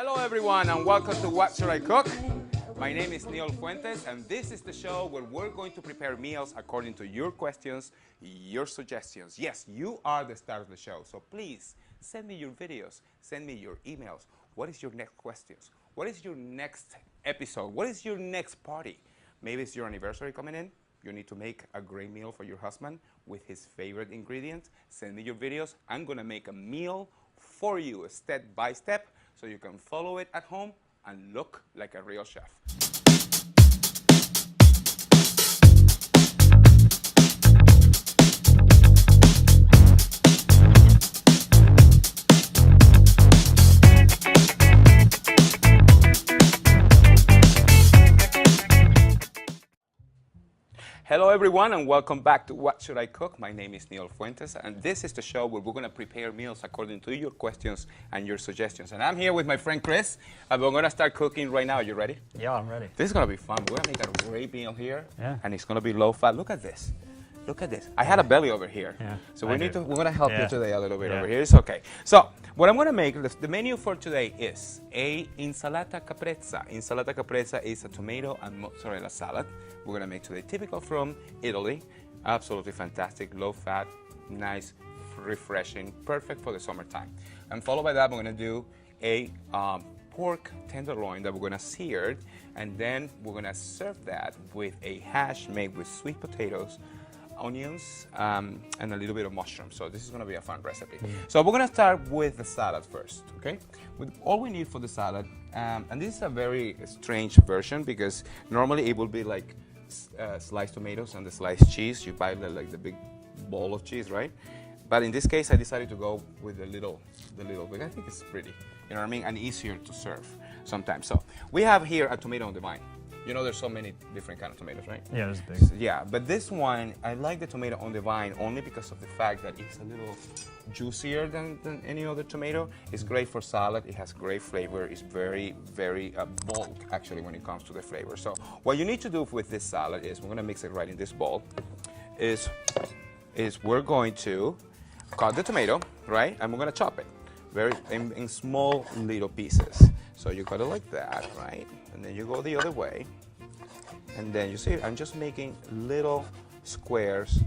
Hello everyone and welcome to What Should I Cook? My name is Neil Fuentes and this is the show where we're going to prepare meals according to your questions, your suggestions. Yes, you are the star of the show, so please send me your videos, send me your emails. What is your next questions? What is your next episode? What is your next party? Maybe it's your anniversary coming in. You need to make a great meal for your husband with his favorite ingredients. Send me your videos. I'm gonna make a meal for you step by step so you can follow it at home and look like a real chef. Hello everyone and welcome back to What Should I Cook? My name is Neil Fuentes and this is the show where we're going to prepare meals according to your questions and your suggestions. And I'm here with my friend Chris and we're going to start cooking right now. Are you ready? Yeah, I'm ready. This is going to be fun. We're going to make a great meal here and it's going to be low fat. Look at this. Look at this. I had a belly over here. Yeah, so we're going to help you today a little bit over here. It's okay. So what I'm going to make, the menu for today is a Insalata Capressa. Insalata Capressa is a tomato and mozzarella salad. We're going to make today typical from Italy. Absolutely fantastic, low fat, nice, refreshing, perfect for the summertime. And followed by that, we're going to do a pork tenderloin that we're going to sear, and then we're going to serve that with a hash made with sweet potatoes, onions, and a little bit of mushroom. So this is going to be a fun recipe. So we're going to start with the salad first, okay? With all we need for the salad, and this is a very strange version because normally it will be like sliced tomatoes and the sliced cheese. You buy like the big bowl of cheese, right? But in this case, I decided to go with the little because I think it's pretty, you know what I mean, and easier to serve sometimes. So we have here a tomato on the vine. You know, there's so many different kind of tomatoes, right? Yeah, there's big. So, yeah, but this one, I like the tomato on the vine only because of the fact that it's a little juicier than any other tomato. It's great for salad. It has great flavor. It's very, very bold, actually, when it comes to the flavor. So what you need to do with this salad is, we're going to mix it right in this bowl, is we're going to cut the tomato, right? And we're going to chop it in small little pieces. So you cut it like that, right? And then you go the other way. And then you see, I'm just making little squares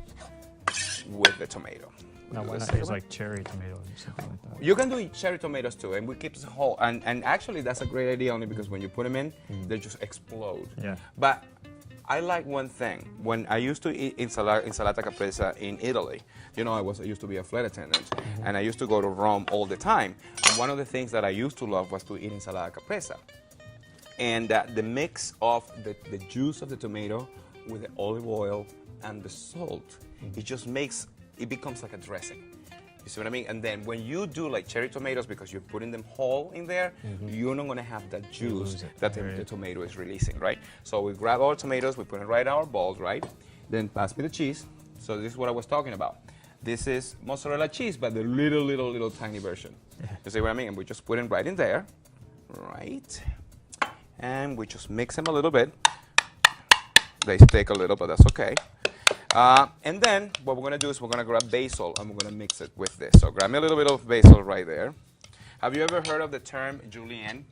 with the tomato. No, why not use like cherry tomatoes or something like that? You can do cherry tomatoes too, and we keep it whole. And actually, that's a great idea only because when you put them in, they just explode. Yeah. But I like one thing. When I used to eat Insalata Capressa in Italy, you know, I used to be a flight attendant, and I used to go to Rome all the time. And one of the things that I used to love was to eat Insalata Capressa. And the mix of the juice of the tomato with the olive oil and the salt, it becomes like a dressing. You see what I mean? And then when you do like cherry tomatoes, because you're putting them whole in there, you're not going to have that juice that the tomato is releasing, right? So we grab our tomatoes, we put it right in our bowls, right? Then pass me the cheese. So this is what I was talking about. This is mozzarella cheese, but the little tiny version. You see what I mean? And we just put it right in there, right? And we just mix them a little bit. They stick a little, but that's okay. And then what we're going to do is we're going to grab basil and we're going to mix it with this. So grab me a little bit of basil right there. Have you ever heard of the term julienne?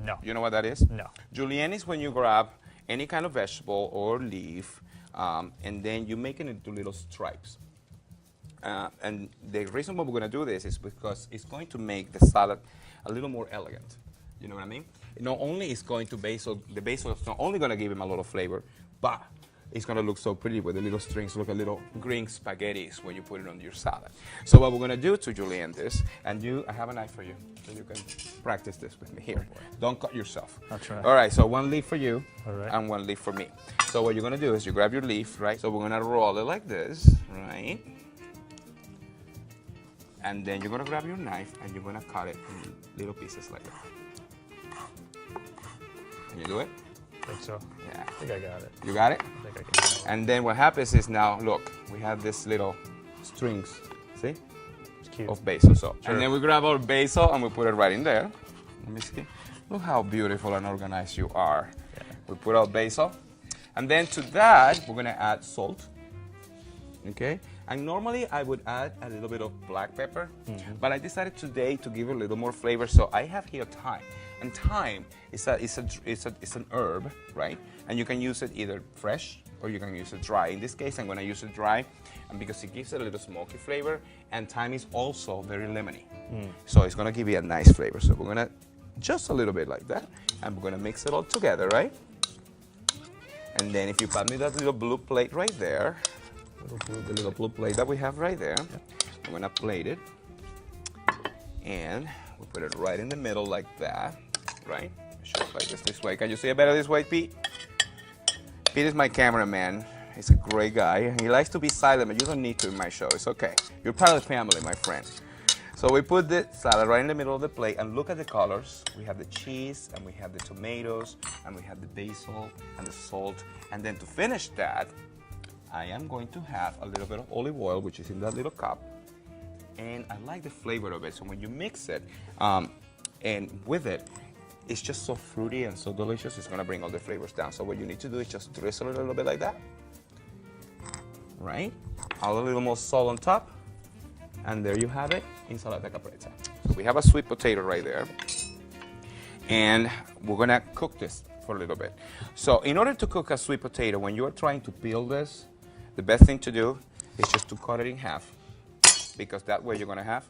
No. You know what that is? No. Julienne is when you grab any kind of vegetable or leaf and then you make it into little stripes. And the reason why we're going to do this is because it's going to make the salad a little more elegant. You know what I mean? Not only is going to the basil is not only going to give him a lot of flavor, but it's going to look so pretty with the little strings, look like little green spaghettis when you put it on your salad. So what we're going to do to julienne this, and I have a knife for you, so you can practice this with me here. Don't cut yourself. I'll try. All right, so one leaf for you, and one leaf for me. So what you're going to do is you grab your leaf, right? So we're going to roll it like this, right? And then you're going to grab your knife, and you're going to cut it in little pieces like that. Can you do it? I think so. Yeah. I think I got it. You got it? I think I can do it. And then what happens is now, look, we have this little strings, see? It's cute. Of basil. So, and then we grab our basil and we put it right in there. Let me see. Look how beautiful and organized you are. Yeah. We put our basil. And then to that, we're going to add salt. Okay? And normally I would add a little bit of black pepper, but I decided today to give it a little more flavor, so I have here thyme. And thyme is an herb, right? And you can use it either fresh or you can use it dry. In this case, I'm going to use it dry, and because it gives it a little smoky flavor, and thyme is also very lemony. So it's going to give you a nice flavor. So we're going to just a little bit like that, and we're going to mix it all together, right? And then if you pass me that little blue plate right there, the little blue plate that we have right there, I'm going to plate it, and we put it right in the middle like that, right? Show it like this way. Can you see it better this way, Pete? Pete is my cameraman. He's a great guy. He likes to be silent, but you don't need to in my show. It's okay. You're part of the family, my friend. So we put the salad right in the middle of the plate, and look at the colors. We have the cheese, and we have the tomatoes, and we have the basil, and the salt. And then to finish that, I am going to have a little bit of olive oil, which is in that little cup. And I like the flavor of it. So when you mix it, and with it, it's just so fruity and so delicious. It's going to bring all the flavors down. So what you need to do is just drizzle it a little bit like that, right? Add a little more salt on top, and there you have it, Insalata Capressa. So we have a sweet potato right there, and we're going to cook this for a little bit. So in order to cook a sweet potato, when you are trying to peel this, the best thing to do is just to cut it in half, because that way you're going to have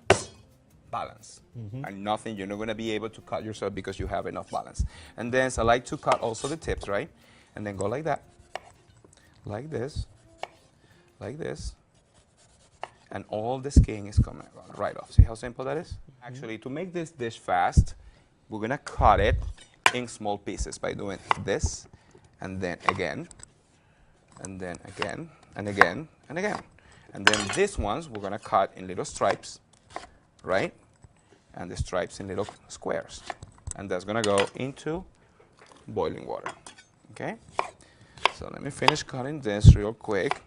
balance, and nothing, you're not going to be able to cut yourself because you have enough balance. And then so I like to cut also the tips, right? And then go like that, like this, and all the skin is coming right off. See how simple that is? Actually, to make this dish fast, we're going to cut it in small pieces by doing this, and then again, and then again, and again, and again. And then these ones we're going to cut in little stripes, right? And the stripes in little squares. And that's going to go into boiling water, okay? So let me finish cutting this real quick.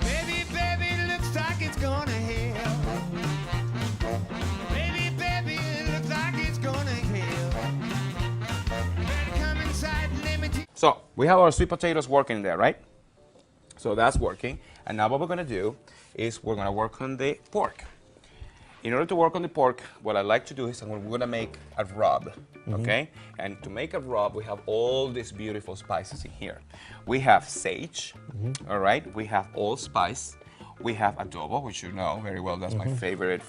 Baby, baby, looks like it's gonna hell. Baby, baby, it looks like it's gonna hell. Better come inside, let me So we have our sweet potatoes working there, right? So that's working. And now what we're going to do is we're going to work on the pork. In order to work on the pork, what I like to do is we're going to make a rub, okay? And to make a rub, we have all these beautiful spices in here. We have sage, all right? We have allspice. We have adobo, which you know very well. That's my favorite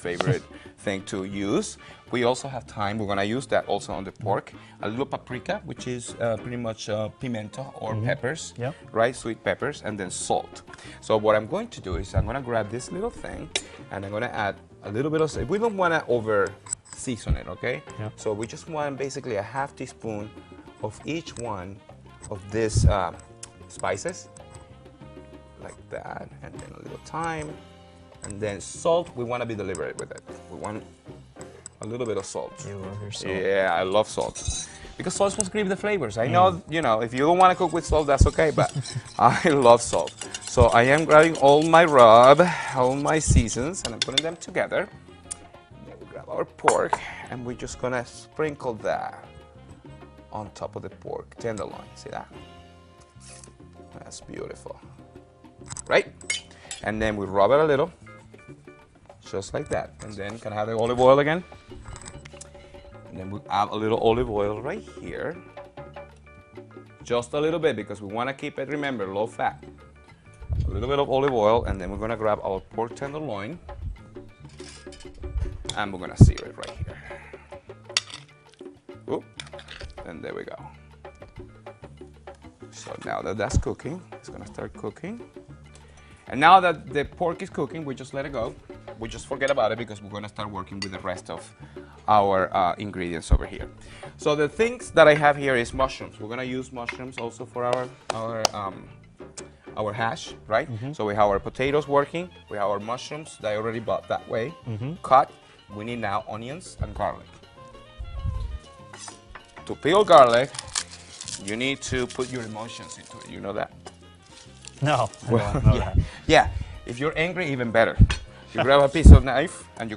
thing to use. We also have thyme. We're going to use that also on the pork. A little paprika, which is pretty much pimento or peppers, right? Sweet peppers, and then salt. So what I'm going to do is I'm going to grab this little thing, and I'm going to add a little bit of salt. We don't want to over season it, okay? So we just want basically a half teaspoon of each one of these spices, like that, and then a little thyme, and then salt. We want to be deliberate with it. We want a little bit of salt. You love your salt. Yeah, I love salt. Because salt supposed to give the flavors. I know, you know, if you don't want to cook with salt, that's okay, but I love salt. So I am grabbing all my rub, all my seasons, and I'm putting them together. And then we grab our pork, and we're just gonna sprinkle that on top of the pork tenderloin. See that? That's beautiful. Right? And then we rub it a little, just like that. And then, can I have the olive oil again? And then we add a little olive oil right here. Just a little bit, because we want to keep it, remember, low fat. A little bit of olive oil, and then we're going to grab our pork tenderloin, and we're going to sear it right here. Oop. And there we go. So now that that's cooking, it's going to start cooking. And now that the pork is cooking, we just let it go. We just forget about it because we're going to start working with the rest of our ingredients over here. So the things that I have here is mushrooms. We're going to use mushrooms also for our hash, right? So we have our potatoes working. We have our mushrooms that I already bought that way. Cut. We need now onions and garlic. To peel garlic, you need to put your emotions into it. You know that? No, Well, I don't know that. yeah. If you're angry, even better. You grab a piece of knife and you go